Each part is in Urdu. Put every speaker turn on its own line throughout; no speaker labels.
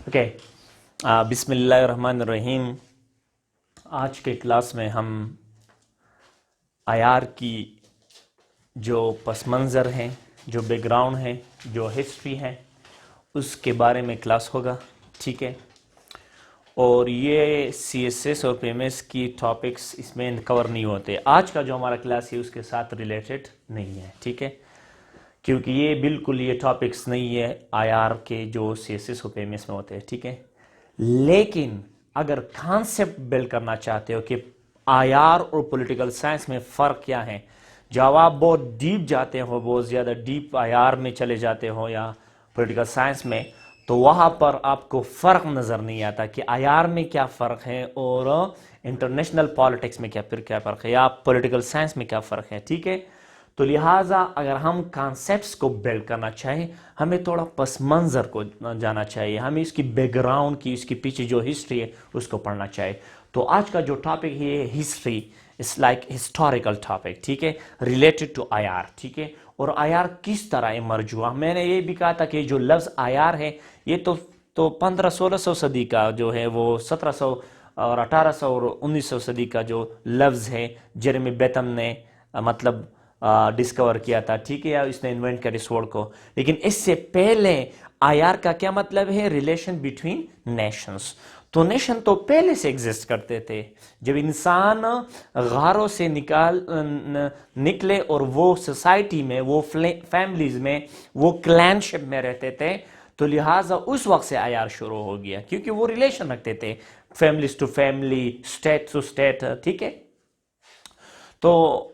اوکے، بسم اللہ الرحمن الرحیم۔ آج کے کلاس میں ہم عیار کی جو پس منظر ہیں، جو بیک گراؤنڈ ہے، جو ہسٹری ہے، اس کے بارے میں کلاس ہوگا، ٹھیک ہے۔ اور یہ سی ایس ایس اور پی ایم ایس کی ٹاپکس اس میں کور نہیں ہوتے۔ آج کا جو ہمارا کلاس ہے اس کے ساتھ ریلیٹڈ نہیں ہے، ٹھیک ہے، کیونکہ یہ بالکل یہ ٹاپکس نہیں ہے آئی آر کے جو سی ایس ایس اور پی ایم ایس میں ہوتے ہیں، ٹھیک ہے۔ لیکن اگر کانسیپٹ بلڈ کرنا چاہتے ہو کہ آئی آر اور پولیٹیکل سائنس میں فرق کیا ہے، جب آپ بہت ڈیپ جاتے ہو، بہت زیادہ ڈیپ آئی آر میں چلے جاتے ہو یا پولیٹیکل سائنس میں، تو وہاں پر آپ کو فرق نظر نہیں آتا کہ آئی آر میں کیا فرق ہے اور انٹرنیشنل پالیٹکس میں کیا فرق ہے یا پولیٹیکل سائنس میں کیا فرق ہے، ٹھیک ہے۔ تو لہٰذا اگر ہم کانسیپٹس کو بلڈ کرنا چاہیں، ہمیں تھوڑا پس منظر کو جانا چاہیے، ہمیں اس کی بیک گراؤنڈ کی، اس کے پیچھے جو ہسٹری ہے اس کو پڑھنا چاہیے۔ تو آج کا جو ٹاپک ہے یہ ہسٹری، اس لائک ہسٹوریکل ٹاپک، ٹھیک ہے، ریلیٹڈ ٹو آئی آر، ٹھیک ہے۔ اور آئی آر کس طرح ایمرج ہوا، میں نے یہ بھی کہا تھا کہ جو لفظ آئی آر ہے یہ تو 1500-1600 صدی کا جو ہے، وہ 1700 اور 1800 اور 1900 صدی کا جو لفظ ہے، جیرمی بیتھم نے مطلب ڈسکور کیا تھا، ٹھیک ہے، یا اس نے انوینٹ کیا اس ورڈ کو۔ لیکن اس سے پہلے آئی آر کا کیا مطلب ہے؟ Relation between nations. تو نیشن تو پہلے سے ایگزسٹ کرتے تھے، جب انسان غاروں سے نکلے اور وہ سوسائٹی میں، وہ فیملیز میں، وہ کلین شپ میں رہتے تھے، تو لہٰذا اس وقت سے آئی آر شروع ہو گیا، کیونکہ وہ ریلیشن رکھتے تھے families to family, state to state, ٹھیک ہے۔ تو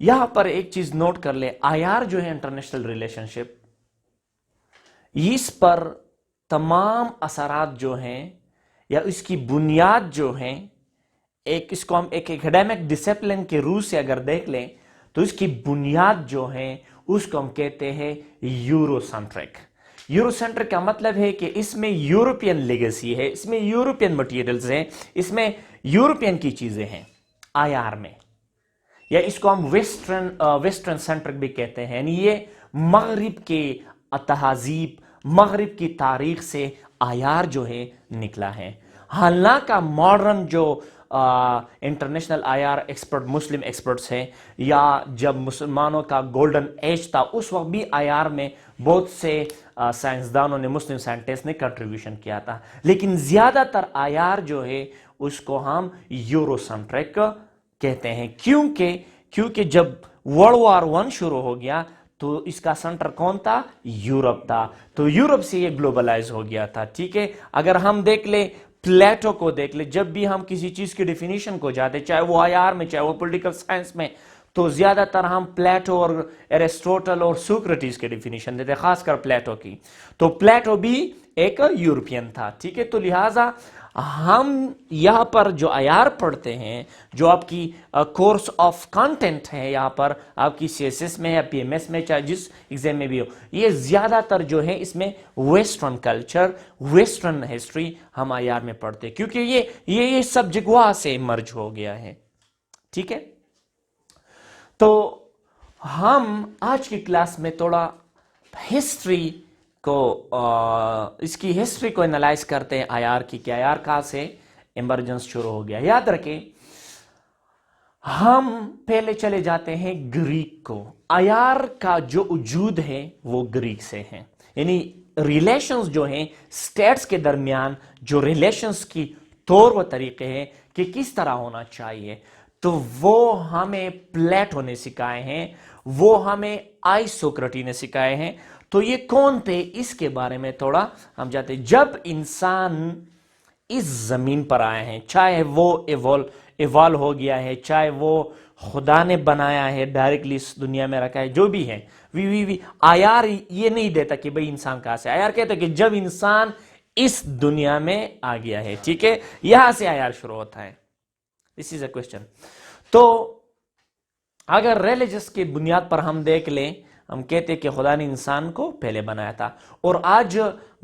یہاں پر ایک چیز نوٹ کر لیں، آئی آر جو ہے انٹرنیشنل ریلیشن شپ، اس پر تمام اثرات جو ہیں یا اس کی بنیاد جو ہیں، اس کو ہم ایک ایکیڈیمک ڈسپلن کے روح سے اگر دیکھ لیں تو اس کی بنیاد جو ہے اس کو ہم کہتے ہیں یورو سینٹرک۔ یورو سینٹرک کا مطلب ہے کہ اس میں یورپین لیگیسی ہے، اس میں یورپین مٹیریلز ہیں، اس میں یورپین کی چیزیں ہیں آئی آر میں، یا اس کو ہم ویسٹرن سینٹرک بھی کہتے ہیں، یعنی یہ مغرب کے تہذیب، مغرب کی تاریخ سے آئی آر جو ہے نکلا ہے۔ حالانکہ ماڈرن جو international I R expert, Muslim experts ہیں، یا جب مسلمانوں کا گولڈن ایج تھا اس وقت بھی آئی آر میں بہت سے سائنسدانوں نے، مسلم سائنٹسٹ نے کنٹریبیوشن کیا تھا، لیکن زیادہ تر آئی آر جو ہے اس کو ہم یورو سینٹرک کہتے ہیں۔ کیونکہ جب ورلڈ وار 1 شروع ہو گیا تو اس کا سینٹر کون تھا؟ یورپ تھا، تو یورپ سے یہ گلوبلائز ہو گیا تھا، ٹھیک ہے۔ اگر ہم دیکھ لیں پلیٹو کو دیکھ لیں، جب بھی ہم کسی چیز کی ڈیفینیشن کو جاتے، چاہے وہ آئی آر میں، چاہے وہ پولیٹیکل سائنس میں، تو زیادہ تر ہم پلیٹو اور ایرسٹوٹل اور سوکریٹس کی ڈیفینیشن دیتے، خاص کر پلیٹو کی۔ تو پلیٹو بھی ایک یورپین تھا، ٹھیک ہے۔ تو لہٰذا ہم یہاں پر جو آئی آر پڑھتے ہیں، جو آپ کی کورس آف کانٹینٹ ہے یہاں پر آپ کی سی ایس ایس میں یا پی ایم ایس میں، چاہے جس ایگزام میں بھی ہو، یہ زیادہ تر جو ہے اس میں ویسٹرن کلچر، ویسٹرن ہسٹری ہم آئی آر میں پڑھتے ہیں، کیونکہ یہ سبجیکٹ وہاں سے مرج ہو گیا ہے، ٹھیک ہے۔ تو ہم آج کی کلاس میں تھوڑا ہسٹری کو، اس کی ہسٹری کو انالائز کرتے ہیں آئی آر کی، کہ آئی آر کہاں سے ایمرجنس شروع ہو گیا۔ یاد رکھیں، ہم پہلے چلے جاتے ہیں گریک کو۔ آئی آر کا جو وجود ہے وہ گریک سے ہے، یعنی ریلیشنز جو ہیں سٹیٹس کے درمیان، جو ریلیشنز کی طور و طریقے ہیں کہ کس طرح ہونا چاہیے، تو وہ ہمیں پلیٹو نے سکھائے ہیں، وہ ہمیں سوکریٹس نے سکھائے ہیں۔ تو یہ کون تھے، اس کے بارے میں تھوڑا ہم جاتے ہیں۔ جب انسان اس زمین پر آئے ہیں، چاہے وہ ایوالو ہو گیا ہے، چاہے وہ خدا نے بنایا ہے، ڈائریکٹلی اس دنیا میں رکھا ہے، جو بھی ہے، آئی آر یہ نہیں دیتا کہ بھئی انسان کہاں سے، آئی آر کہتا ہے کہ جب انسان اس دنیا میں آ گیا ہے، ٹھیک ہے، یہاں سے آئی آر شروع ہوتا ہے۔ This is a question۔ تو اگر ریلیجس کی بنیاد پر ہم دیکھ لیں، ہم کہتے ہیں کہ خدا نے انسان کو پہلے بنایا تھا، اور آج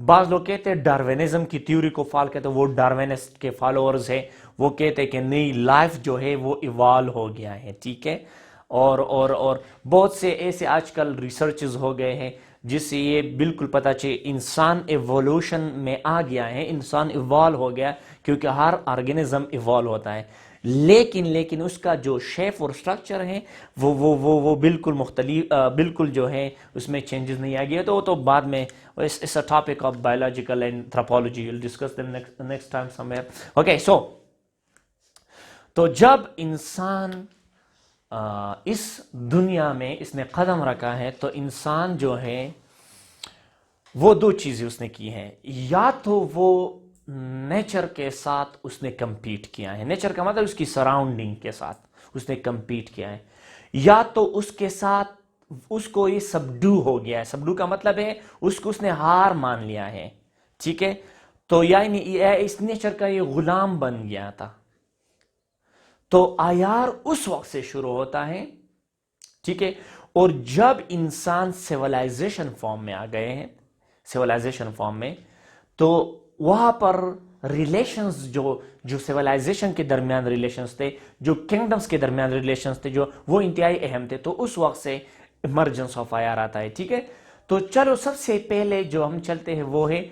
بعض لوگ کہتے ہیں ڈاروینزم کی تھیوری کو فالو کرتے ہیں، وہ ڈاروینسٹ کے فالوورز ہیں، وہ کہتے ہیں کہ نئی لائف جو ہے وہ ایوالو ہو گیا ہے، ٹھیک ہے۔ اور بہت سے ایسے آج کل ریسرچز ہو گئے ہیں جس سے یہ بالکل پتہ چلے انسان ایوولوشن میں آ گیا ہے، انسان ایوالو ہو گیا، کیونکہ ہر آرگینزم ایوالو ہوتا ہے، لیکن اس کا جو شیپ اور سٹرکچر ہے وہ بالکل مختلف، بالکل جو ہے اس میں چینجز نہیں آ گیا. تو بعد میں it's a topic of biological and anthropology. We'll discuss them next time somewhere. Okay, so تو جب انسان اس دنیا میں اس نے قدم رکھا ہے تو انسان جو ہے وہ دو چیزیں اس نے کی ہیں. یا تو وہ نیچر کے ساتھ اس نے کمپیٹ کیا ہے، نیچر کا مطلب اس کی سراؤنڈنگ کے ساتھ اس نے کمپیٹ کیا ہے، یا تو اس کے ساتھ اس کو یہ سبڈو ہو گیا ہے. سبڈو کا مطلب ہے اس کو اس نے ہار مان لیا ہے، ٹھیک ہے. تو یعنی اس نیچر کا یہ غلام بن گیا تھا. تو عیار اس وقت سے شروع ہوتا ہے، ٹھیک ہے. اور جب انسان سیولائزیشن فارم میں آ گئے ہیں، سیولائزیشن فارم میں، تو وہاں پر ریلیشنز جو سیولائزیشن کے درمیان ریلیشنز تھے، جو کنگڈمز کے درمیان ریلیشنز تھے، جو وہ انتہائی اہم تھے. تو اس وقت سے ایمرجنس آف عیار آتا ہے، ٹھیک ہے. تو چلو سب سے پہلے جو ہم چلتے ہیں وہ ہے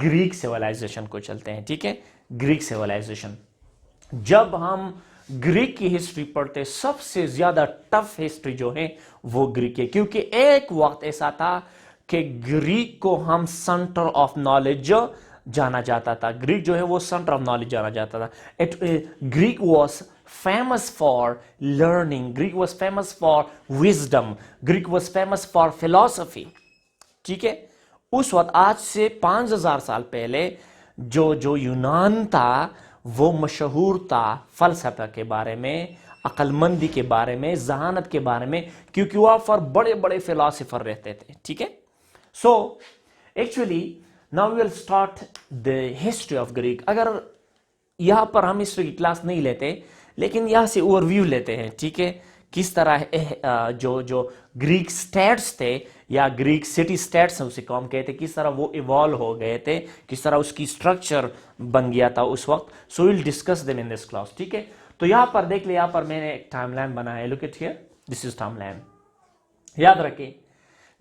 گریک سیولائزیشن کو چلتے ہیں، ٹھیک ہے. گریک سیولائزیشن، جب ہم گریک کی ہسٹری پڑھتے سب سے زیادہ ٹف ہسٹری جو ہے وہ گریک ہے، کیونکہ ایک وقت ایسا تھا کہ گریک کو ہم سینٹر آف نالج جانا جاتا تھا. گریک جو ہے وہ سینٹر آف نالج جانا جاتا تھا. Greek was famous for learning, Greek was famous for wisdom, Greek was famous for philosophy, ٹھیک ہے. اس وقت آج سے 5000 سال پہلے جو یونان تھا وہ مشہور تھا فلسفہ کے بارے میں، عقل مندی کے بارے میں، ذہانت کے بارے میں، کیونکہ وہاں پر بڑے بڑے فلاسفر رہتے تھے، ٹھیک ہے. So actually now we will start the history of Greek. اگر یہاں پر ہم ہسٹری کی کلاس نہیں لیتے لیکن یہاں سے اوور ویو لیتے ہیں، ٹھیک ہے. کس طرح جو گریک سٹیٹس تھے یا گریک سٹی سٹیٹس ہیں اسے کام کہتے، کس طرح وہ ایوالو ہو گئے تھے، کس طرح اس کی سٹرکچر بن گیا تھا اس وقت. So we'll discuss them in this class, ٹھیک ہے. تو یہاں پر دیکھ لیں، یہاں پر میں نے ایک ٹائم لائن بنایا ہے، look it here, this is timeline. یاد رکھیں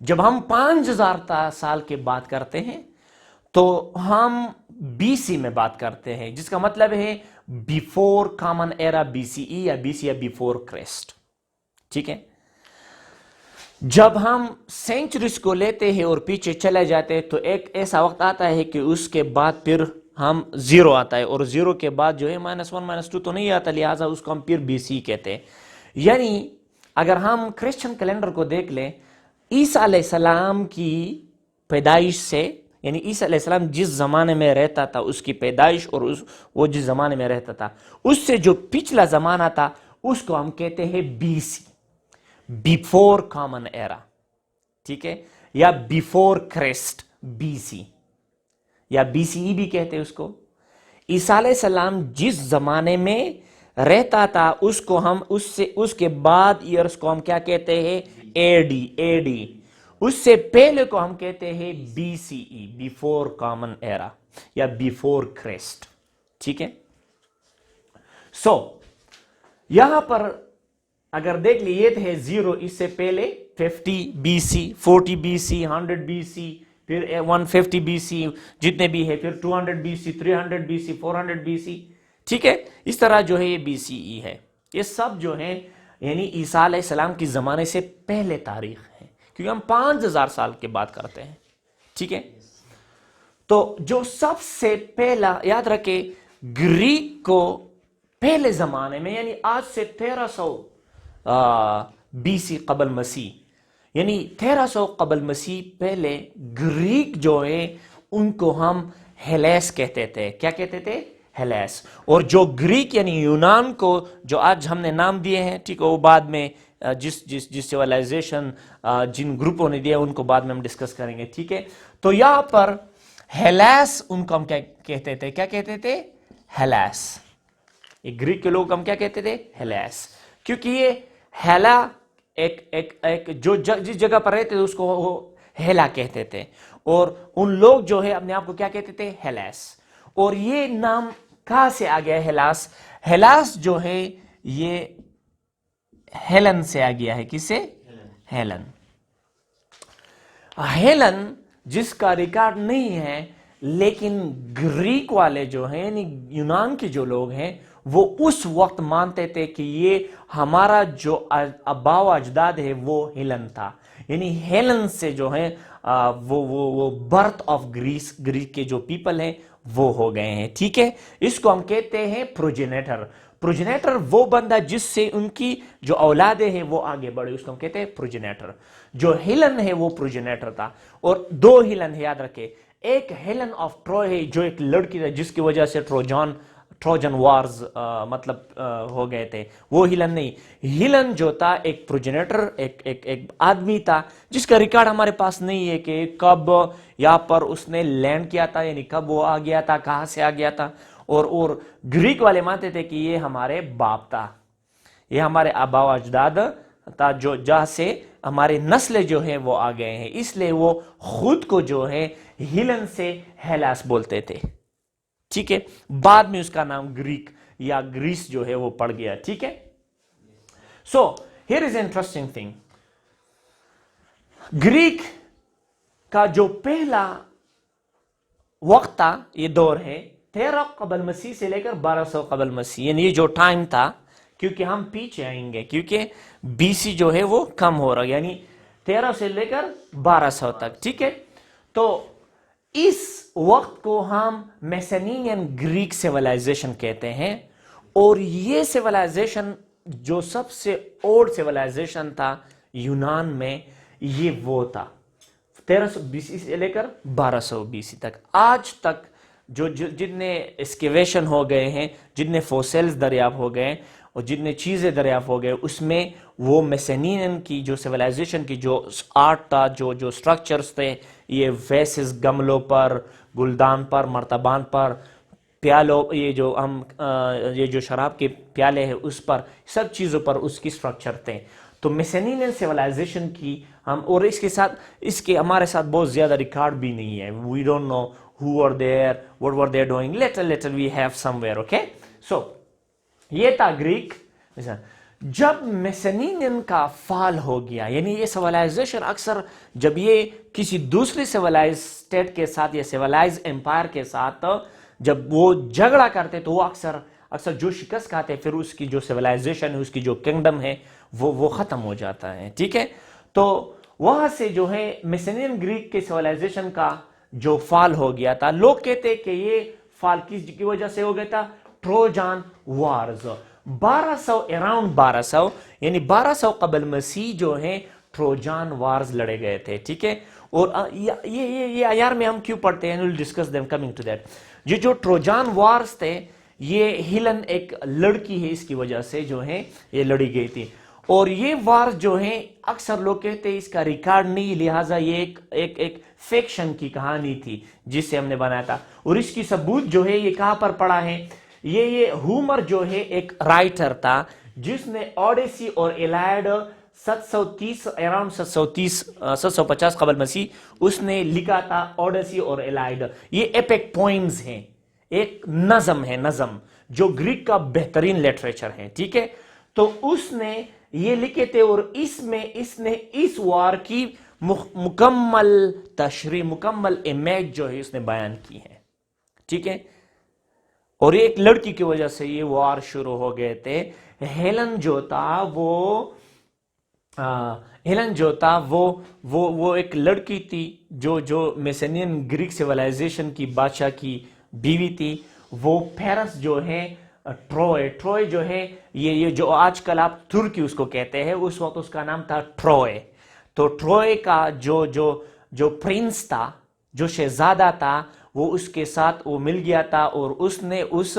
جب ہم 5000 سال کے بات کرتے ہیں تو ہم بی سی میں بات کرتے ہیں، جس کا مطلب ہے بیفور کامن ایرا، بی سی ای یا بی سی یا بیفور کرسٹ، ٹھیک ہے. جب ہم سینچریز کو لیتے ہیں اور پیچھے چلے جاتے ہیں تو ایک ایسا وقت آتا ہے کہ اس کے بعد پھر ہم زیرو آتا ہے، اور زیرو کے بعد جو ہے -1 -2 تو نہیں آتا، لہٰذا اس کو ہم پھر بی سی کہتے ہیں. یعنی اگر ہم کرسچن کیلنڈر کو دیکھ لیں، عیسیٰ علیہ السلام کی پیدائش سے، یعنی عیسیٰ علیہ السلام جس زمانے میں رہتا تھا اس کی پیدائش اور وہ جس زمانے میں رہتا تھا اس سے جو پچھلا زمانہ تھا اس کو ہم کہتے ہیں بی سی، بیفور کامن ایرا، ٹھیک ہے، یا بیفور کرسٹ، بی سی یا بی سی ای بھی کہتے ہیں اس کو. عیسیٰ علیہ السلام جس زمانے میں رہتا تھا اس کو ہم اس کے بعد ایئرس کو ہم کیا کہتے ہیں، اے ڈی. اس سے پہلے کو ہم کہتے ہیں بی سی ای، بیفور کامن ایرا یا بیفور کرسٹ، ٹھیک ہے. سو یہاں پر اگر دیکھ لی یہ ہے 0، اس سے پہلے 50 B C, 40 B C, 100 B C, پھر 150 بی سی جتنے بھی ہے، پھر 200 B C, 300 B C, 400 B C, ٹھیک ہے. اس طرح جو ہے یہ بی سی ای ہے. یہ سب جو ہے یعنی عیسیٰ علیہ السلام کی زمانے سے پہلے تاریخ ہے، کیونکہ ہم 5000 سال کی بات کرتے ہیں، ٹھیک ہے. تو جو سب سے پہلا یاد رکھے گریک کو پہلے زمانے میں، یعنی آج سے 1300 بی سی قبل مسیح، یعنی 1300 قبل مسیح پہلے گریک جو ہے ان کو ہم ہیلیس کہتے تھے. کیا کہتے تھے؟ ہیلیس. اور جو گریک یعنی یونان کو جو آج ہم نے نام دیے ہیں، ٹھیک ہے، وہ بعد میں جس سیولائزیشن جن گروپوں نے دیا ان کو بعد میں ہم ڈسکس کریں گے، ٹھیک ہے. تو یہاں پر ہیلیس ان کو ہم کیا کہتے تھے؟ کیا کہتے تھے؟ ہیلیس. گریک کے لوگ ہم کیا کہتے تھے؟ ہیلیس. کیونکہ یہ ہیلا ایک جو جس جگہ پر رہتے تھے اس کو وہ ہیلا کہتے تھے، اور ان لوگ جو ہے اپنے آپ کو کیا کہتے تھے؟ ہیلیس. اور یہ نام کہاں سے آ گیا ہیلاس؟ ہیلاس جو ہے یہ ہیلن سے آ گیا ہے. کس سے؟ ہیلن. ہیلن جس کا ریکارڈ نہیں ہے، لیکن گریک والے جو ہیں یعنی یونان کے جو لوگ ہیں وہ اس وقت مانتے تھے کہ یہ ہمارا جو آباء و اجداد ہے وہ ہیلن تھا، یعنی ہیلن سے جو ہے وہ برتھ آف گریک کے جو پیپل ہیں وہ ہو گئے ہیں. ٹھیک ہے، اس کو ہم کہتے ہیں پروجینیٹر. پروجینیٹر وہ بندہ جس سے ان کی جو اولادیں ہیں وہ آگے بڑھے، اس کو ہم کہتے ہیں پروجینیٹر. جو ہیلن ہے وہ پروجینیٹر تھا. اور دو ہیلن ہے، یاد رکھے. ایک ہیلن آف ٹروئے ہے جو ایک لڑکی تھا جس کی وجہ سے ٹروجن وارز مطلب ہو گئے تھے، وہ ہیلن نہیں. ہیلن جو تھا ایک پروجینیٹر، ایک آدمی تھا جس کا ریکارڈ ہمارے پاس نہیں ہے کہ کب یہاں پر اس نے لینڈ کیا تھا، یعنی کب وہ آ گیا تھا، کہاں سے آ گیا تھا. اور گریک والے مانتے تھے کہ یہ ہمارے باپ تھا، یہ ہمارے آباء و اجداد تھا، جو جہاں سے ہمارے نسل جو ہے وہ آ گئے ہیں. اس لیے وہ خود کو جو ہے ہیلن سے ہیلاس بولتے تھے. ٹھیک ہے، بعد میں اس کا نام گریک یا گریس جو ہے وہ پڑ گیا. ٹھیک ہے. So here is interesting thing. Greek کا جو پہلا وقت تھا، یہ دور ہے 13 قبل مسیح سے لے کر 1200 قبل مسیح، یعنی یہ جو ٹائم تھا، کیونکہ ہم پیچھے آئیں گے کیونکہ بی سی جو ہے وہ کم ہو رہا، یعنی 13 سے لے کر 1200 تک. ٹھیک ہے. تو اس وقت کو ہم میسینین گریک سیولائزیشن کہتے ہیں. اور یہ سیولائزیشن جو سب سے اولڈ سیولائزیشن تھا یونان میں، یہ وہ تھا 1300 بی سی سے لے کر 1200 بی سی تک. آج تک جو جتنے اسکیویشن ہو گئے ہیں، جتنے فوسلز دریافت ہو گئے اور جتنے چیزیں دریافت ہو گئے، اس میں وہ میسینین کی جو سیولائزیشن کی جو آرٹ تھا، جو سٹرکچرز تھے، یہ ویسز گملوں پر، گلدان پر، مرتبان پر، پیالوں، یہ جو شراب کے پیالے ہیں اس پر، سب چیزوں پر اس کی سٹرکچر تھے. تو میسینین سیولائزیشن کی ہم، اور اس کے ہمارے ساتھ بہت زیادہ ریکارڈ بھی نہیں ہے. We don't know who were there, what were they doing, later we have somewhere. okay, so یہ تھا گریک. جب میسینین کا فال ہو گیا، یعنی یہ سیولائزیشن اکثر جب یہ کسی دوسری سیولائز اسٹیٹ کے ساتھ یا سیولائز امپائر کے ساتھ جب وہ جھگڑا کرتے تو وہ اکثر جو شکست کھاتے پھر اس کی جو سیولائزیشن ہے، اس کی جو کنگڈم ہے وہ ختم ہو جاتا ہے. ٹھیک ہے. تو وہاں سے جو ہے میسینین گریک کے سیولائزیشن کا جو فال ہو گیا تھا، لوگ کہتے کہ یہ فال کس کی وجہ سے ہو گیا تھا؟ ٹروجان وارز. 1200 اراؤنڈ 1200 یعنی 1200 قبل مسیح جو ہیں ٹروجان وارز لڑے گئے تھے. ٹھیک ہے. اور یہ عیار میں ہم کیوں پڑھتے ہیں؟ we'll discuss them coming to that. یہ جو ٹروجان وارز تھے، یہ ہیلن ایک لڑکی ہے، اس کی وجہ سے جو ہے یہ لڑی گئی تھی. اور یہ وار جو ہیں اکثر لوگ کہتے ہیں اس کا ریکارڈ نہیں، لہٰذا یہ ایک فیکشن کی کہانی تھی جس سے ہم نے بنایا تھا. اور اس کی ثبوت جو ہے یہ کہاں پر پڑا ہے؟ یہ ہومر جو ہے ایک رائٹر تھا جس نے اوڈیسی اور ایلائیڈ 730 اراؤنڈ 750 قبل مسیح اس نے لکھا تھا. اوڈیسی اور ایلائیڈ یہ ایپک پوئمز ہیں، ایک نظم ہے، نظم جو گریک کا بہترین لٹریچر ہے. ٹھیک ہے. تو اس نے یہ لکھے تھے اور اس میں اس نے اس وار کی مکمل تشریح، مکمل امیج جو ہے اس نے بیان کی ہے. ٹھیک ہے. اور ایک لڑکی کی وجہ سے یہ وار شروع ہو گئے تھے. ہیلن جو تھا وہ ایک لڑکی تھی جو میسینین گریک سیولائزیشن کی بادشاہ کی بیوی تھی. وہ پیرس جو ہے ٹروئے جو ہے یہ جو آج کل آپ ترکی اس کو کہتے ہیں، اس وقت اس کا نام تھا ٹروئے. تو ٹروئے کا جو پرنس تھا، جو شہزادہ تھا، وہ اس کے ساتھ وہ مل گیا تھا اور اس نے اس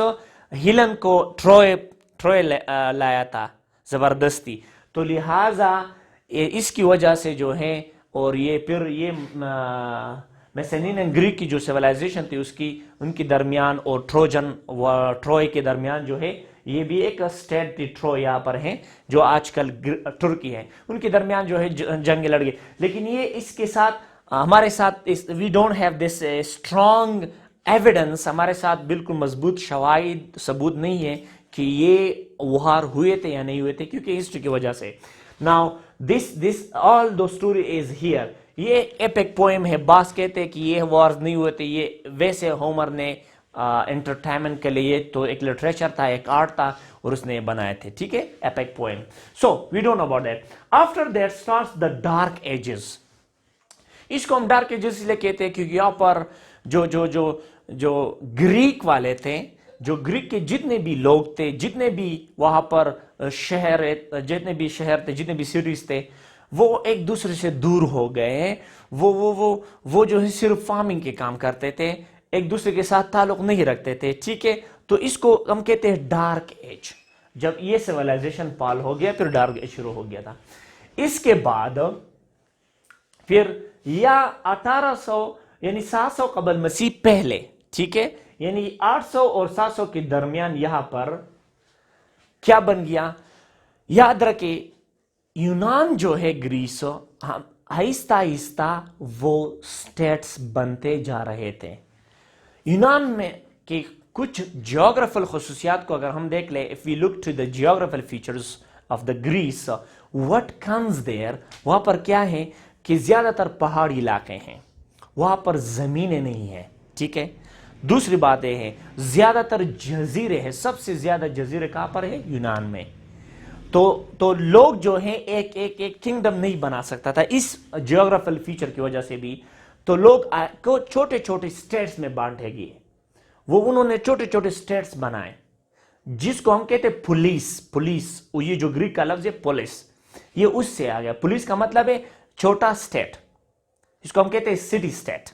ہیلن کو ٹروئے لایا تھا زبردستی. تو لہٰذا اس کی وجہ سے جو ہے، اور یہ پھر یہ میسینین گریک کی جو سیولائزیشن تھی ان کی درمیان اور ٹروئے کے درمیان جو ہے، یہ بھی ایک اسٹیٹ تھی ٹروئے یہاں پر ہے جو آج کل ترکی ہے، ان کے درمیان جو ہے جنگ لڑ گئی. لیکن یہ اس کے ساتھ ہمارے ساتھ we don't have this strong evidence, ہمارے ساتھ بالکل مضبوط شواہد ثبوت نہیں ہے کہ یہ وار ہوئے تھے یا نہیں ہوئے تھے، کیونکہ ہسٹری کی وجہ سے. Now this all the story is here. یہ ایپک پوئم ہے. بعض کہتے ہیں کہ یہ وارز نہیں ہوئے تھے, یہ ویسے ہومر نے انٹرٹینمنٹ کے لیے تو ایک لٹریچر تھا, ایک آرٹ تھا, اور اس نے یہ بنائے تھے. ٹھیک ہے, epic poem. So we don't know about that. After that starts the dark ages. اس کو ہم ڈارک ایجز اس لیے کہتے ہیں کیونکہ یہاں پر جو گریک والے تھے, جو گریک کے جتنے بھی لوگ تھے, جتنے بھی وہاں پر شہر تھے, جتنے بھی سٹیز تھے, وہ ایک دوسرے سے دور ہو گئے ہیں. وہ جو ہے صرف فارمنگ کے کام کرتے تھے, ایک دوسرے کے ساتھ تعلق نہیں رکھتے تھے. ٹھیک ہے, تو اس کو ہم کہتے ہیں ڈارک ایج. جب یہ سیولائزیشن پال ہو گیا, پھر ڈارک ایج شروع ہو گیا تھا. اس کے بعد پھر یا 1800 یعنی 700 قبل مسیح پہلے, ٹھیک ہے, یعنی 800 اور 700 کے درمیان یہاں پر کیا بن گیا؟ یاد رکھے یونان جو ہے گریس, آہستہ آہستہ وہ سٹیٹس بنتے جا رہے تھے. یونان میں کے کچھ جیوگرافل خصوصیات کو اگر ہم دیکھ لیں, if we look to the geographical features of the Greece, what comes there, وہاں پر کیا ہے کہ زیادہ تر پہاڑی علاقے ہیں, وہاں پر زمینیں نہیں ہیں. ٹھیک ہے, دوسری بات یہ ہے زیادہ تر جزیرے ہیں. سب سے زیادہ جزیرے کہاں پر ہے؟ یونان میں. تو لوگ جو ہیں ایک کنگڈم نہیں بنا سکتا تھا اس جیوگرافل فیچر کی وجہ سے بھی. تو لوگ کو چھوٹے چھوٹے سٹیٹس میں بانٹے گئے. وہ انہوں نے چھوٹے چھوٹے سٹیٹس بنائے جس کو ہم کہتے ہیں پولیس. یہ جو گریک کا لفظ ہے پولیس, یہ اس سے آ گیا. پولیس کا مطلب ہے چھوٹا سٹیٹ, اس کو ہم کہتے ہیں سٹی سٹیٹ.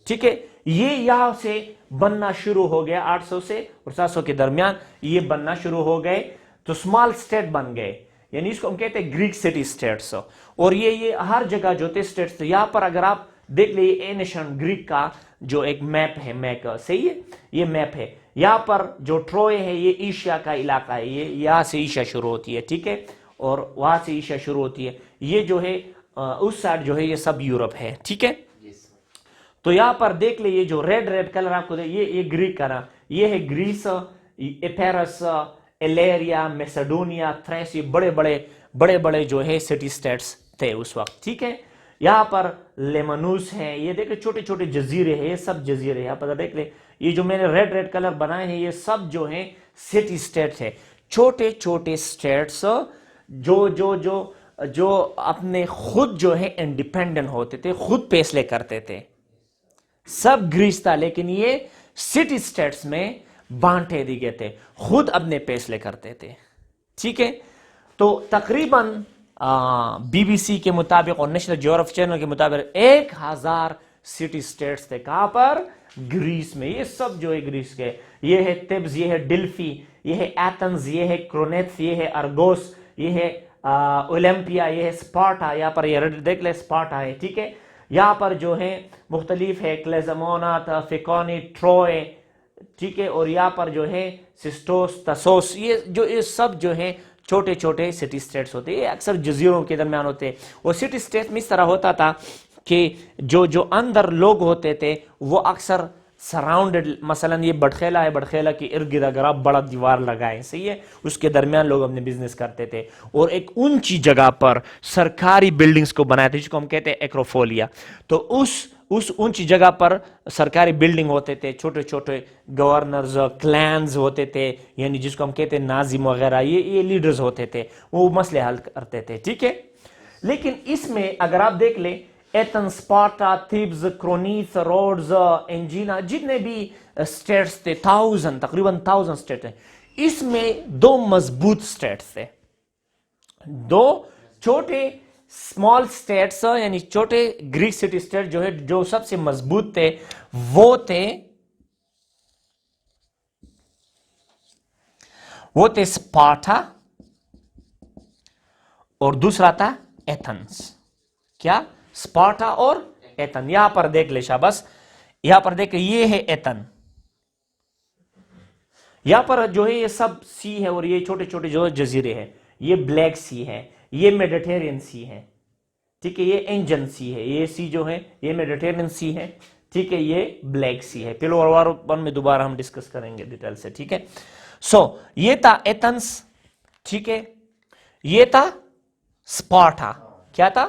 ٹھیک ہے, یہ یہاں سے بننا شروع ہو گیا 800 سے اور 700 کے درمیان یہ بننا شروع ہو گئے. تو اسمال سٹیٹ بن گئے, یعنی اس کو ہم کہتے ہیں گریک سٹی سٹیٹس. اور یہ ہر جگہ جو تھے سٹیٹس تھے. یہاں پر اگر آپ دیکھ لیں اینشنٹ گریک کا جو ایک میپ ہے, صحیح ہے, یہ میپ ہے. یہاں پر جو ٹروئے ہے یہ ایشیا کا علاقہ ہے, یہ یہاں سے ایشیا شروع ہوتی ہے. ٹھیک ہے, اور وہاں سے ایشیا شروع ہوتی ہے. یہ جو ہے اس سائڈ جو ہے یہ سب یورپ ہے. ٹھیک ہے, تو یہاں پر دیکھ لیں یہ جو ریڈ کلر آپ کو یہ گریک کا, یہ ہے گریس, ایپیرس, ایلیریا, میسیڈونیا, تھریس, یہ بڑے بڑے جو ہے سٹی سٹیٹس تھے اس وقت. ٹھیک ہے, یہاں پر لیمنوس ہے, یہ دیکھیں چھوٹے چھوٹے جزیرے ہیں, یہ سب جزیرے ہیں. یہاں پر دیکھ لیں یہ جو میں نے ریڈ کلر بنائے ہیں یہ سب جو ہیں سٹی سٹیٹ ہے. چھوٹے چھوٹے سٹیٹس جو اپنے خود جو ہے انڈیپینڈنٹ ہوتے تھے, خود فیصلے کرتے تھے. سب گریس تھا لیکن یہ سٹی سٹیٹس میں بانٹے دی گئے تھے, خود اپنے فیصلے کرتے تھے. ٹھیک ہے, تو تقریباً BBC کے مطابق اور نیشنل جیوگرافی چینل کے مطابق 1000 سٹی سٹیٹس تھے. کہاں پر؟ گریس میں. یہ سب جو ہے گریس کے, یہ ہے تبز, یہ ہے ڈلفی, یہ ہے ایتھنز, یہ ہے کرونیتس, یہ ہے ارگوس, یہ ہے اولمپیا, یہ ہے اسپارٹا. یہاں پر یہ دیکھ لیں اسپارٹا ہے. ٹھیک ہے, یہاں پر جو ہے مختلف ہے کلیزمونا, فیکونی, ٹروئے. ٹھیک ہے, اور یہاں پر جو ہے سسٹوس, تسوس, یہ سب جو ہے چھوٹے چھوٹے سٹی سٹیٹس ہوتے ہیں. یہ اکثر جزیروں کے درمیان ہوتے ہیں. اور سٹی سٹیٹس میں اس طرح ہوتا تھا کہ جو اندر لوگ ہوتے تھے وہ اکثر سراؤنڈڈ, مثلا یہ بٹخیلا ہے, بٹخیلا کے ارد گرد اگر آپ بڑا دیوار لگائیں, صحیح ہے, اس کے درمیان لوگ اپنے بزنس کرتے تھے. اور ایک اونچی جگہ پر سرکاری بلڈنگز کو بنایا تھا جس کو ہم کہتے ہیں ایکروفولیا. تو اس اونچی جگہ پر سرکاری بلڈنگ ہوتے تھے, چھوٹے چھوٹے گورنرز, کلینز ہوتے تھے, یعنی جس کو ہم کہتے ہیں ناظم وغیرہ, یہ لیڈرز ہوتے تھے, وہ مسئلے حل کرتے تھے. ٹھیک ہے, لیکن اس میں اگر آپ دیکھ لیں ایتھن, اسپارٹا, تھیبز, کرونیس, روڈز, انجینا, جتنے بھی سٹیٹس تھے تقریباً 1000 سٹیٹ ہیں, اس میں 2 مضبوط سٹیٹس تھے. 2 چھوٹے اسمال سٹیٹس, یعنی چھوٹے گریک سٹی سٹیٹ جو ہے جو سب سے مضبوط تھے وہ تھے اسپارٹا اور دوسرا تھا ایتھنس. کیا؟ اسپارٹا اور ایتھن. یہاں پر دیکھ لے شاباش, یہاں پر دیکھ یہ ہے ایتھن. یہاں پر جو ہے یہ سب سی ہے اور یہ چھوٹے چھوٹے جو جزیرے ہیں, یہ بلیک سی ہے, یہ میڈیٹرین سی ہے. ٹھیک ہے, یہ انجن سی ہے, یہ سی جو ہے یہ میڈیٹرین سی ہے. ٹھیک ہے, یہ بلیک سی ہے. پھر وار 1 میں دوبارہ ہم ڈسکس کریں گے ڈیٹیل سے. ٹھیک ہے, سو یہ تھا ایتھنس. ٹھیک ہے, یہ تھا اسپارٹا. کیا تھا؟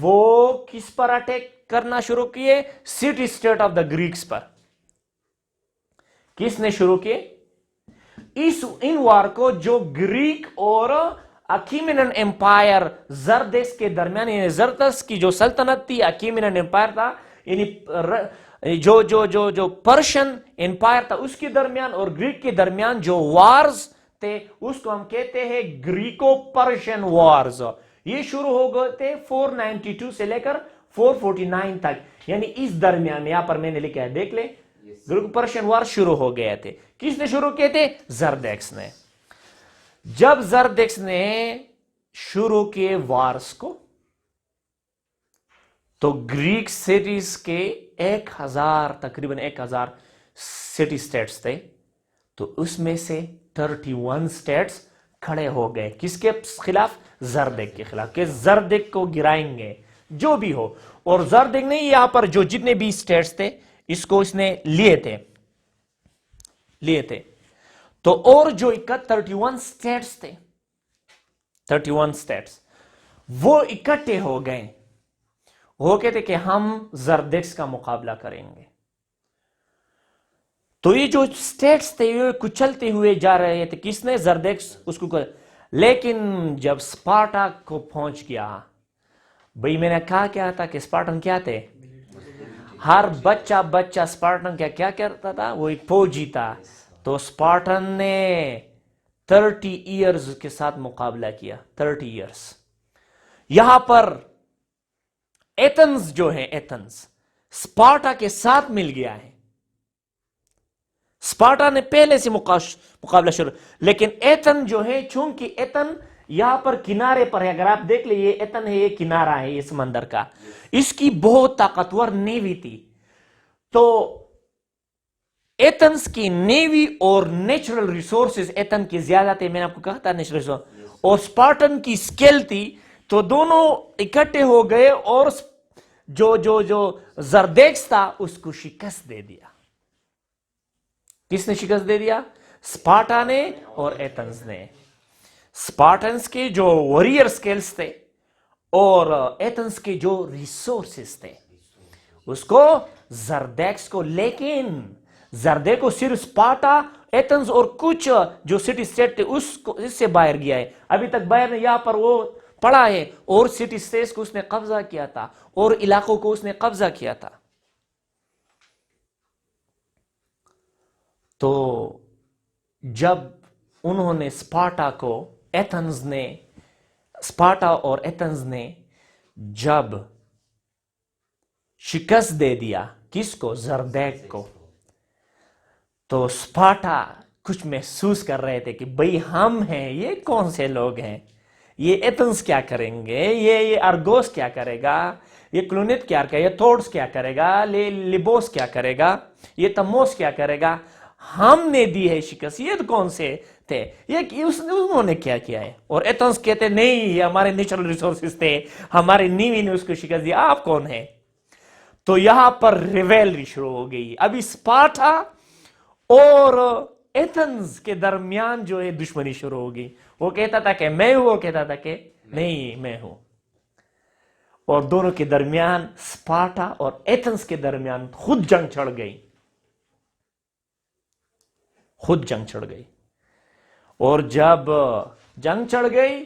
وہ کس پر اٹیک کرنا شروع کیے؟ City state of the Greeks پر. کس نے شروع کیے ان وار کو؟ جو گریک اور اکیمینن امپائر زردیس کے درمیان، یعنی زردس کی جو سلطنت تھی، اکیمینن امپائر تھا، یعنی جو پرشین امپائر تھا اس کے درمیان اور گریک کے درمیان جو وارز تھے اس کو ہم کہتے ہیں گریکو پرشین وارز. یہ شروع ہو گئے تھے 492 سے لے کر 449 تک، یعنی اس درمیان. یہاں پر میں نے لکھا ہے دیکھ لیں، گریکو پرشین وار شروع ہو گئے تھے. کس نے شروع کیے تھے؟ زردیکس نے. جب زردیکس نے شروع کیے وارس کو تو گریک سٹیز کے 1000 تقریباً 1000 سٹی سٹیٹس تھے، تو اس میں سے 31 سٹیٹس کھڑے ہو گئے. کس کے خلاف؟ زردیک کے خلاف، کہ زردیک کو گرائیں گے جو بھی ہو. اور زردیک نے یہاں پر جو جتنے بھی سٹیٹس تھے اس کو اس نے لیے تھے. تو اور جو 31 سٹیٹس تھے، 31 سٹیٹس وہ اکٹھے ہو گئے، وہ کہتے کہ ہم زردیکس کا مقابلہ کریں گے. تو یہ جو سٹیٹس تھے یہ کچلتے ہوئے جا رہے تھے. کس نے؟ زردیکس. اس کو لیکن جب اسپارٹا کو پہنچ گیا، بھئی میں نے کہا کیا تھا کہ اسپارٹن کیا تھے؟ ہر بچہ اسپارٹن کیا کرتا تھا؟ وہ ایک فوجی تھا. تو اسپارٹن نے 30 ایئرز کے ساتھ مقابلہ کیا. 30 ایئرز. یہاں پر ایتھنز جو ہے، ایتھنز اسپارٹا کے ساتھ مل گیا ہے. اسپارٹا نے پہلے سے مقابلہ شروع، لیکن ایتھن جو ہے، چونکہ ایتھن یہاں پر کنارے پر ہے، اگر آپ دیکھ لیں یہ ایتھن ہے، یہ کنارہ ہے یہ سمندر کا، اس کی بہت طاقتور نیوی تھی. تو ایتھنز کی نیوی اور نیچرل ریسورسز ایتھن کی زیادہ تھے، میں نے آپ کو کہا تھا نیچرل ریسورس، اور اسپارٹن کی سکیل تھی. تو دونوں اکٹھے ہو گئے اور جو زردیکس تھا اس کو شکست دے دیا. کس نے شکست دے دیا؟ اسپارٹا نے اور ایتھنز نے. اسپارٹنز کے جو وارئر سکلز تھے اور ایتھنز کے جو ریسورسز تھے اس کو زردیکس کو، لیکن زردے کو صرف اسپارٹا، ایتھنز اور کچھ جو سٹی سٹیٹ تھے اس سے باہر گیا ہے. ابھی تک باہر نے یہاں پر وہ پڑا ہے، اور سٹی سٹیٹس کو اس نے قبضہ کیا تھا اور علاقوں کو اس نے قبضہ کیا تھا. تو جب انہوں نے اسپارٹا اور ایتھنز نے جب شکست دے دیا کس کو؟ زردیک کو، تو اسپارٹا کچھ محسوس کر رہے تھے کہ بھئی ہم ہیں، یہ کون سے لوگ ہیں، یہ ایتھنز کیا کریں گے، یہ ارگوس کیا کرے گا، یہ کلونت کیا کرے گا، یہ تھوڑس کیا کرے گا، لیبوس کیا کرے گا، یہ تموس کیا کرے گا. ہم نے دی ہے شکست، یہ تو کون سے تھے، انہوں نے کیا کیا ہے. اور ایتھنز کہتے نہیں، یہ ہمارے نیچرل ریسورسز تھے، ہمارے نیوی نے اس کو شکست دی، آپ کون ہیں؟ تو یہاں پر ریویلری شروع ہو گئی. ابھی اسپارٹا اور ایتھنز کے درمیان جو ہے دشمنی شروع ہو گئی. وہ کہتا تھا کہ میں ہوں، وہ کہتا تھا کہ نہیں میں ہوں. اور دونوں کے درمیان، اسپارٹا اور ایتھنز کے درمیان خود جنگ چڑھ گئی. اور جب جنگ چڑھ گئی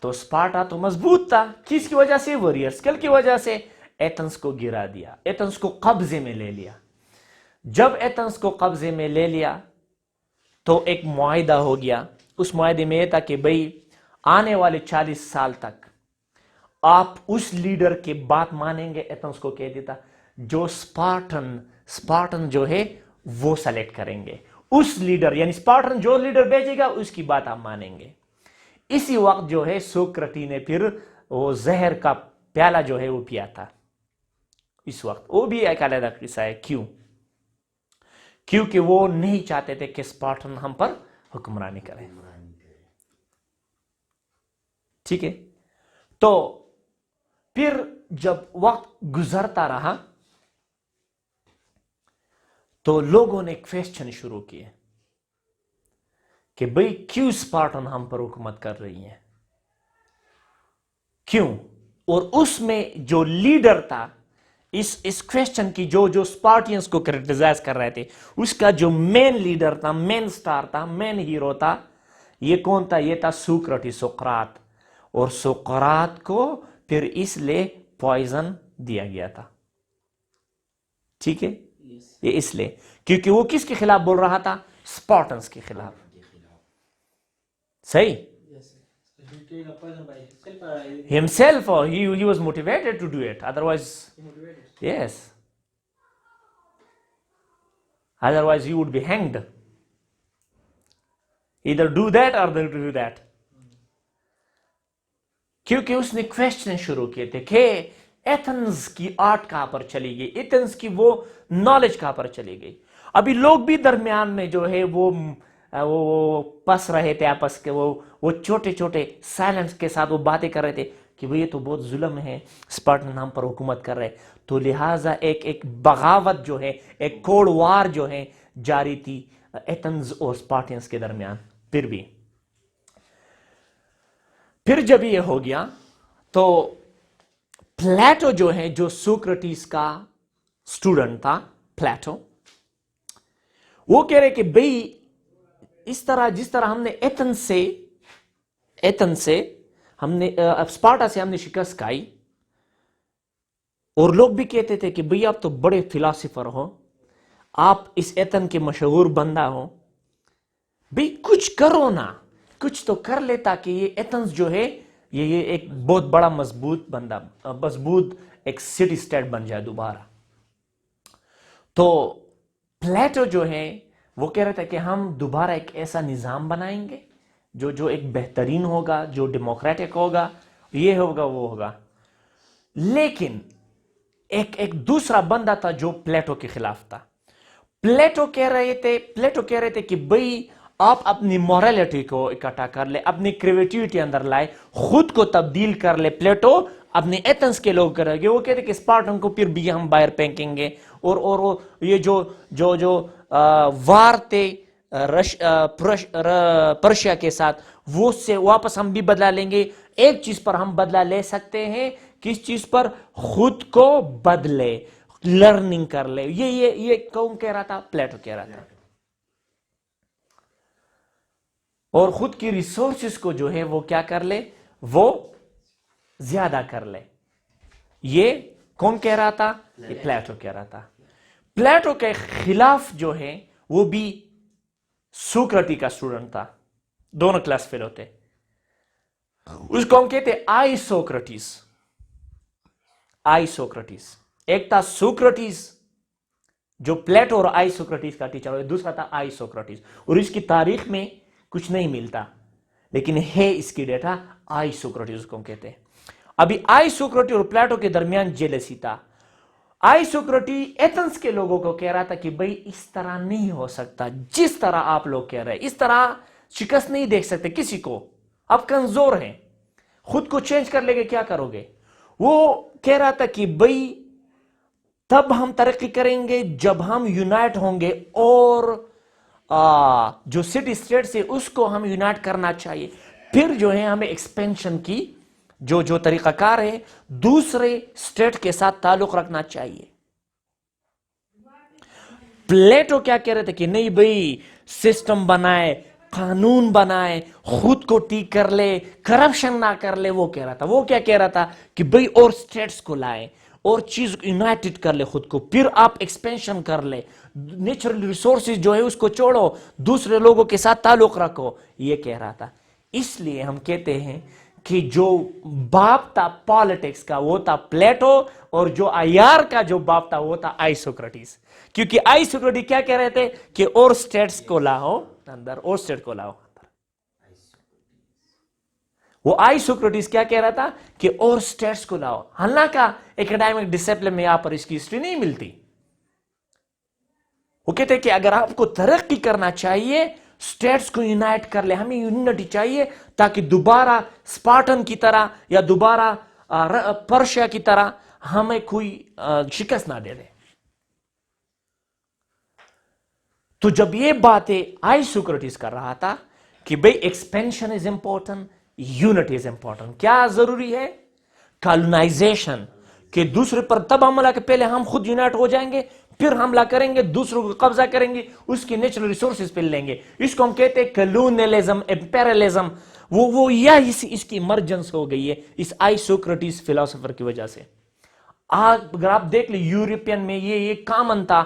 تو اسپارٹا تو مضبوط تھا. کس کی وجہ سے؟ وارئر سکل کی وجہ سے. ایتھنز کو گرا دیا، ایتھنز کو قبضے میں لے لیا. جب ایتھنز کو قبضے میں لے لیا تو ایک معاہدہ ہو گیا. اس معاہدے میں یہ تھا کہ بھئی آنے والے 40 سال تک آپ اس لیڈر کی بات مانیں گے. ایتھنز کو کہہ دیتا جو اسپارٹن جو ہے وہ سلیکٹ کریں گے، اس لیڈر، یعنی اسپارٹن جو لیڈر بھیجے گا اس کی بات آپ مانیں گے. اسی وقت جو ہے سوکرٹی نے پھر وہ زہر کا پیالہ جو ہے وہ پیا تھا. اس وقت وہ بھی ایک علیحدہ قصہ ہے. کیونکہ وہ نہیں چاہتے تھے کہ اسپارٹن ہم پر حکمرانی کریں. ٹھیک ہے. تو پھر جب وقت گزرتا رہا تو لوگوں نے ایک کوسچن شروع کیے کہ بھئی کیوں اسپارٹن ہم پر حکومت کر رہی ہیں، کیوں؟ اور اس میں جو لیڈر تھا اس کوشچن کی جو اسپارٹینز کو کریٹیسائز کر رہے تھے، اس کا جو مین لیڈر تھا، مین سٹار تھا، مین ہیرو تھا، یہ کون تھا؟ یہ تھا سوکرٹس، سقراط. اور سقراط کو پھر اس لیے پوائزن دیا گیا تھا. ٹھیک ہے، یہ اس لیے کیونکہ وہ کس کے خلاف بول رہا تھا؟ اسپارٹنس کے خلاف. صحیح. himself, or he was motivated to do it, otherwise yes, otherwise he would be hanged. Either do that or do that. کیونکہ اس نے کوشچن شروع کیے تھے کہ ایتھنز کی آرٹ کہاں پر چلی گئی، ایتھنز کی وہ نالج کہاں پر چلی گئی. ابھی لوگ بھی درمیان میں جو ہے وہ پس رہے تھے آپس کے، وہ چھوٹے چھوٹے سائلنس کے ساتھ وہ باتیں کر رہے تھے کہ یہ تو بہت ظلم ہے، اسپارٹن ہم پر حکومت کر رہے. تو لہٰذا ایک بغاوت جو ہے، ایک کوڑ وار جو ہے جاری تھی ایتھنز اور اسپارٹنز کے درمیان. پھر جب یہ ہو گیا تو پلیٹو جو ہے، جو سوکرٹیس کا اسٹوڈنٹ تھا پلیٹو، وہ کہہ رہے کہ بھئی اس طرح جس طرح ہم نے ایتھنز سے ہم نے اسپارٹا سے ہم نے شکست کھائی، اور لوگ بھی کہتے تھے کہ بھئی آپ تو بڑے فلاسفر ہو، آپ اس ایتھن کے مشہور بندہ ہو، بھئی کچھ کرو نا، کچھ تو کر لے تاکہ یہ ایتھنز جو ہے یہ ایک بہت بڑا مضبوط ایک سٹی اسٹیٹ بن جائے دوبارہ. تو پلیٹو جو ہے وہ کہہ رہا تھا کہ ہم دوبارہ ایک ایسا نظام بنائیں گے جو ایک بہترین ہوگا، جو ڈیموکریٹک ہوگا، یہ ہوگا وہ ہوگا. لیکن ایک دوسرا بندہ تھا جو پلیٹو کے خلاف تھا. پلیٹو کہہ رہے تھے کہ بھئی آپ اپنی موریلٹی کو اکٹھا کر لے، اپنی کریٹیوٹی اندر لائے، خود کو تبدیل کر لے. پلیٹو اپنے ایتھنز کے لوگ کریں گے، وہ کہتے کہ اسپارٹن کو پھر بھی ہم باہر پھینکیں گے، اور یہ جو وار تھے پرشیا کے ساتھ، وہ سے واپس ہم بھی بدلہ لیں گے. ایک چیز پر ہم بدلہ لے سکتے ہیں، کس چیز پر؟ خود کو بدلے، لرننگ کر لے. یہ کون کہہ رہا تھا؟ پلیٹو کہہ رہا تھا. اور خود کی ریسورسز کو جو ہے وہ کیا کر لے؟ وہ زیادہ کر لے. یہ کون کہہ رہا تھا؟ یہ پلیٹو کہہ رہا تھا. پلیٹو کے خلاف جو ہے وہ بھی سوکرٹی کا اسٹوڈنٹ تھا، دونوں کلاس فیل ہوتے. اس کو ہم کہتے آئی سوکرٹیس. ایک تھا سوکرٹیس جو پلیٹو اور آئی سوکرٹیس کا ٹیچر ہو، دوسرا تھا آئی سوکرٹیس. اور اس کی تاریخ میں کچھ نہیں ملتا، لیکن ہے اس کی ڈیٹا آئی سوکرٹیس کو کہتے ہیں. ابھی آئی سوکرٹی اور پلیٹو کے درمیان جیلسی تھا. آئی سوکرٹی ایتھنز کے لوگوں کو کہہ رہا تھا کہ بھئی اس طرح نہیں ہو سکتا، جس طرح آپ لوگ کہہ رہے ہیں اس طرح شکست نہیں دیکھ سکتے کسی کو، آپ کمزور ہیں، خود کو چینج کر لے گے کیا کرو گے. وہ کہہ رہا تھا کہ بھئی تب ہم ترقی کریں گے جب ہم یونائٹ ہوں گے، اور جو سٹی اسٹیٹ سے اس کو ہم یونائٹ کرنا چاہیے. پھر جو ہے ہمیں ایکسپینشن کی جو طریقہ کار ہے دوسرے اسٹیٹ کے ساتھ تعلق رکھنا چاہیے. پلیٹو کیا کہہ رہے تھے کہ نہیں بھئی سسٹم بنائے، قانون بنائے، خود کو ٹھیک کر لے، کرپشن نہ کر لے. وہ کہہ رہا تھا، وہ کیا کہہ رہا تھا کہ بھئی اور اسٹیٹس کو لائے اور چیز یونائٹڈ کر لے خود کو، پھر آپ ایکسپینشن کر لے، نیچرل ریسورسز جو ہے اس کو چھوڑو، دوسرے لوگوں کے ساتھ تعلق رکھو. یہ کہہ رہا تھا. اس لیے ہم کہتے ہیں کہ جو باپ تھا پالیٹکس کا وہ تھا پلیٹو، اور جو آیار کا جو باپ تھا وہ تھا آئی سوکرٹیس. کیونکہ آئی سوکرٹیس کیا کہہ رہے تھے کہ اور اسٹیٹس کو لاؤ اندر، اور اسٹیٹ کو لاؤ اندر. وہ آئی سوکرٹیس کیا کہہ رہا تھا کہ اور اسٹیٹس کو لاؤ. حالانکہ ایکڈیمک ڈسپلن میں یہاں پر اس کی ہسٹری نہیں ملتی. وہ کہتے کہ اگر آپ کو ترقی کرنا چاہیے اسٹیٹس کو یونائٹ کر لے، ہمیں یونٹی چاہیے تاکہ دوبارہ اسپارٹن کی طرح یا دوبارہ پرشیا کی طرح ہمیں کوئی شکست نہ دے دے. تو جب یہ باتیں آئی سوکرٹیس کر رہا تھا کہ بھئی expansion is important, unity is important. کیا ضروری ہے؟ کالونائزیشن کہ دوسرے پر تب حملہ کہ پہلے ہم خود یونائٹ ہو جائیں گے، پھر حملہ کریں گے، دوسروں کو قبضہ کریں گے، اس کی نیچرل ریسورسز پہ لیں گے. اس کو ہم کہتے ہیں کلونیلزم، امپیریلزم. وہ اس کی ایمرجنس ہو گئی ہے اس آئی سوکریٹس فلاسفر کی وجہ سے. اگر آپ دیکھ لیں یورپین میں یہ کامن تھا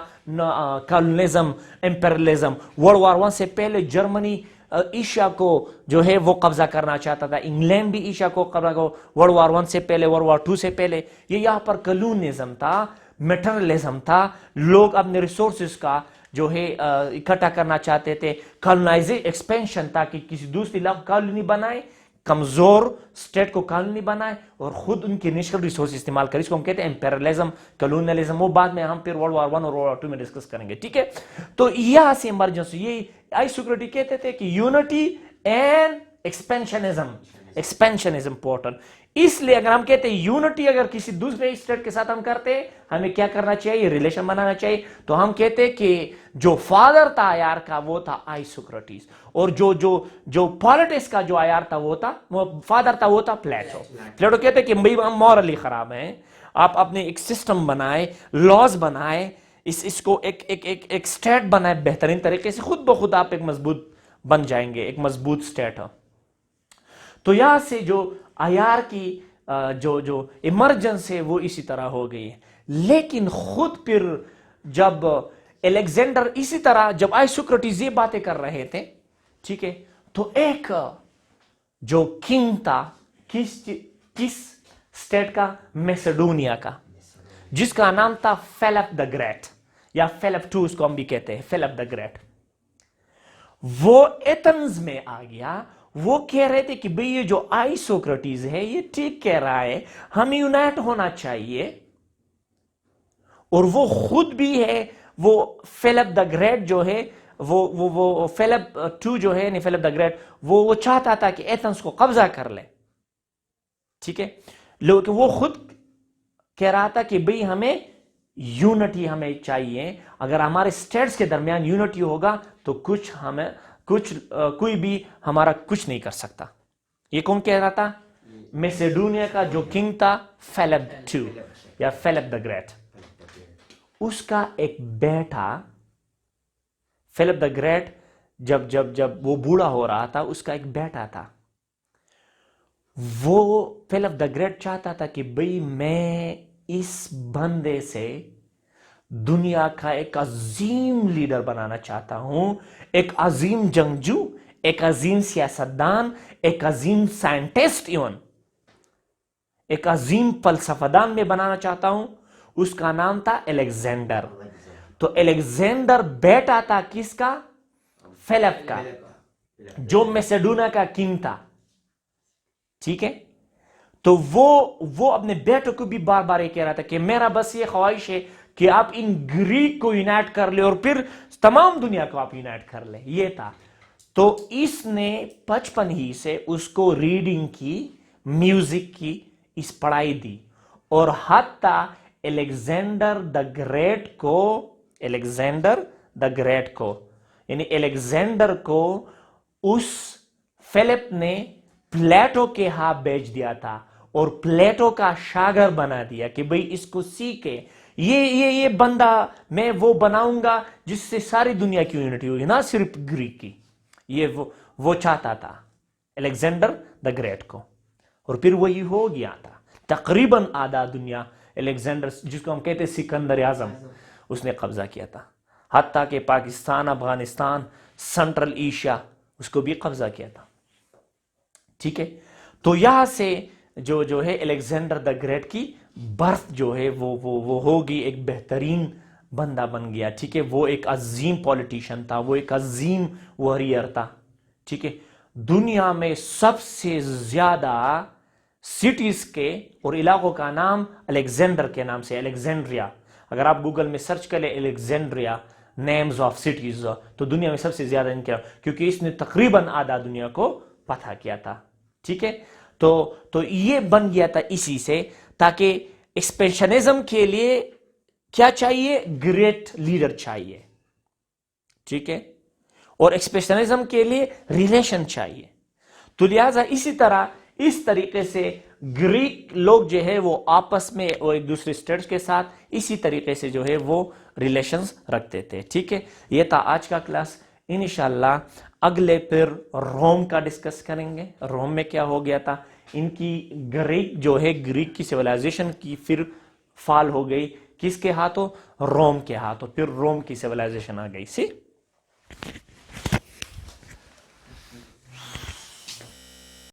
کالونیزم، امپیریلزم. ورلڈ وار 1 سے پہلے جرمنی ایشیا کو جو ہے وہ قبضہ کرنا چاہتا تھا، انگلینڈ بھی ایشیا کو قبضہ کرنا. ورلڈ وار 1 سے پہلے، ورلڈ وار 2 سے پہلے یہ یہاں پر کلونیزم تھا، میٹرنلزم تھا. لوگ اپنے ریسورسز کا جو ہے اکٹھا کرنا چاہتے تھے. کالونائزیشن ایکسپینشن تھا کہ کسی دوسری علاقے کالونی بنائے، کمزور سٹیٹ کو کالونی بنائے اور خود ان کی نیچرل ریسورس استعمال کرے. اس کو ہم کہتے ہیں امپیریلزم، کلونیلزم. وہ بعد میں ہم پھر ورلڈ وار 1 اور ورلڈ وار 2 میں ڈسکس کریں گے. ٹھیک ہے، تو یہاں سے ایمرجنسی یہ آئی سوکریٹس کہتے تھے کہ یونٹی اینڈ ایکسپینشنزم امپورٹنٹ. اس لیے اگر ہم کہتے ہیں یونٹی اگر کسی دوسرے اسٹیٹ کے ساتھ ہم کرتے ہیں، ہمیں کیا کرنا چاہیے؟ ریلیشن بنانا چاہیے. تو ہم کہتے ہیں کہ جو فادر تھا آیار کا وہ تھا آئی سوکریٹس، اور جو پالیٹکس کا جو آیار تھا وہ فادر تھا وہ تھا پلیٹو. پلیٹو کہتے ہیں کہ بھائی ہم مورلی خراب ہیں، آپ اپنے ایک سسٹم بنائے، لاز بنائے، اس کو ایک سٹیٹ بنائے بہترین طریقے سے، خود بخود آپ ایک مضبوط بن جائیں گے، ایک مضبوط سٹیٹ. تو یہاں سے جو آیار کی جو ایمرجنس ہے وہ اسی طرح ہو گئی ہے. لیکن خود پھر جب الیگزینڈر اسی طرح جب آئی سوکریٹس یہ باتیں کر رہے تھے، ٹھیک ہے، تو ایک جو کنگ تھا کس سٹیٹ کا؟ میسیڈونیا کا، جس کا نام تھا فیلپ دا گریٹ یا فیلپ ٹو، اس کو ہم بھی کہتے ہیں فیلپ دا گریٹ. وہ ایتھنز میں آ گیا. وہ کہہ رہے تھے کہ بھئی یہ جو آئی سوکریٹس ہے یہ ٹھیک کہہ رہا ہے، ہمیں یونائٹ ہونا چاہیے. اور وہ خود بھی ہے، وہ فیلپ دا گریٹ جو ہے وہ فیلپ ٹو جو ہے، نہیں فیلپ دا گریٹ، وہ چاہتا تھا کہ ایتھنز کو قبضہ کر لے. ٹھیک ہے، لیکن وہ خود کہہ رہا تھا کہ بھئی ہمیں یونٹی ہمیں چاہیے. اگر ہمارے سٹیٹس کے درمیان یونٹی ہوگا تو کوئی بھی ہمارا کچھ نہیں کر سکتا. یہ کون کہہ رہا تھا؟ میسیڈونیا کا جو کنگ تھا فیلپ ٹو یا فیلپ دا گریٹ. اس کا ایک بیٹا فیلپ دا گریٹ جب وہ بوڑھا ہو رہا تھا، اس کا ایک بیٹا تھا. وہ فیلپ دا گریٹ چاہتا تھا کہ بھئی میں اس بندے سے دنیا کا ایک عظیم لیڈر بنانا چاہتا ہوں، ایک عظیم جنگجو، ایک عظیم سیاستدان، ایک عظیم سائنٹسٹ، ایک عظیم فلسفہ دان میں بنانا چاہتا ہوں. اس کا نام تھا الیگزینڈر. تو الیگزینڈر بیٹا تھا کس کا؟ فیلپ کا، جو میسیڈونا کا کنگ تھا. ٹھیک ہے، تو وہ اپنے بیٹوں کو بھی بار بار یہ کہہ رہا تھا کہ میرا بس یہ خواہش ہے کہ آپ ان گریک کو یونائٹ کر لیں اور پھر تمام دنیا کو آپ یونائٹ کر لیں. یہ تھا. تو اس نے بچپن ہی سے اس کو ریڈنگ کی، میوزک کی اس پڑھائی دی. اور حتیٰ الیگزینڈر دا گریٹ کو یعنی الیگزینڈر کو اس فیلپ نے پلیٹو کے ہاں بیچ دیا تھا اور پلیٹو کا شاگرد بنا دیا کہ بھئی اس کو سیکھے. یہ بندہ میں وہ بناؤں گا جس سے ساری دنیا کی یونٹی ہوگی، نہ صرف گریک کی. یہ وہ چاہتا تھا الیگزینڈر دا گریٹ کو، اور پھر وہی ہو گیا تھا. تقریباً آدھا دنیا الیگزینڈر، جس کو ہم کہتے ہیں سکندر اعظم، اس نے قبضہ کیا تھا. حتیٰ کہ پاکستان، افغانستان، سنٹرل ایشیا، اس کو بھی قبضہ کیا تھا. ٹھیک ہے، تو یہاں سے جو ہے الیگزینڈر دا گریٹ کی برتھ جو ہے وہ ہوگی، ایک بہترین بندہ بن گیا. ٹھیک ہے، وہ ایک عظیم پولیٹیشین تھا، وہ ایک عظیم واریر تھا. ٹھیک ہے، دنیا میں سب سے زیادہ سٹیز کے اور علاقوں کا نام الیگزینڈر کے نام سے، الیگزینڈریا. اگر آپ گوگل میں سرچ کریں الیگزینڈریا نیمز آف سٹیز، تو دنیا میں سب سے زیادہ ان کا، کیونکہ اس نے تقریباً آدھا دنیا کو فتح کیا تھا. ٹھیک ہے، تو یہ بن گیا تھا اسی سے، تاکہ ایکسپینشنزم کے لیے کیا چاہیے؟ گریٹ لیڈر چاہیے. ٹھیک ہے، اور ایکسپینشنزم کے لیے ریلیشن چاہیے. تو لہذا اسی طرح اس طریقے سے گریک لوگ جو ہے وہ آپس میں وہ ایک دوسرے اسٹیٹس کے ساتھ اسی طریقے سے جو ہے وہ ریلیشنز رکھتے تھے. ٹھیک ہے, یہ تھا آج کا کلاس. انشاءاللہ اگلے پھر روم کا ڈسکس کریں گے. روم میں کیا ہو گیا تھا, ان کی گریک جو ہے, گریک کی سیولائزیشن کی پھر فال ہو گئی, کس کے ہاتھوں؟ روم کے ہاتھوں. پھر روم کی سیولائزیشن آ گئی. سی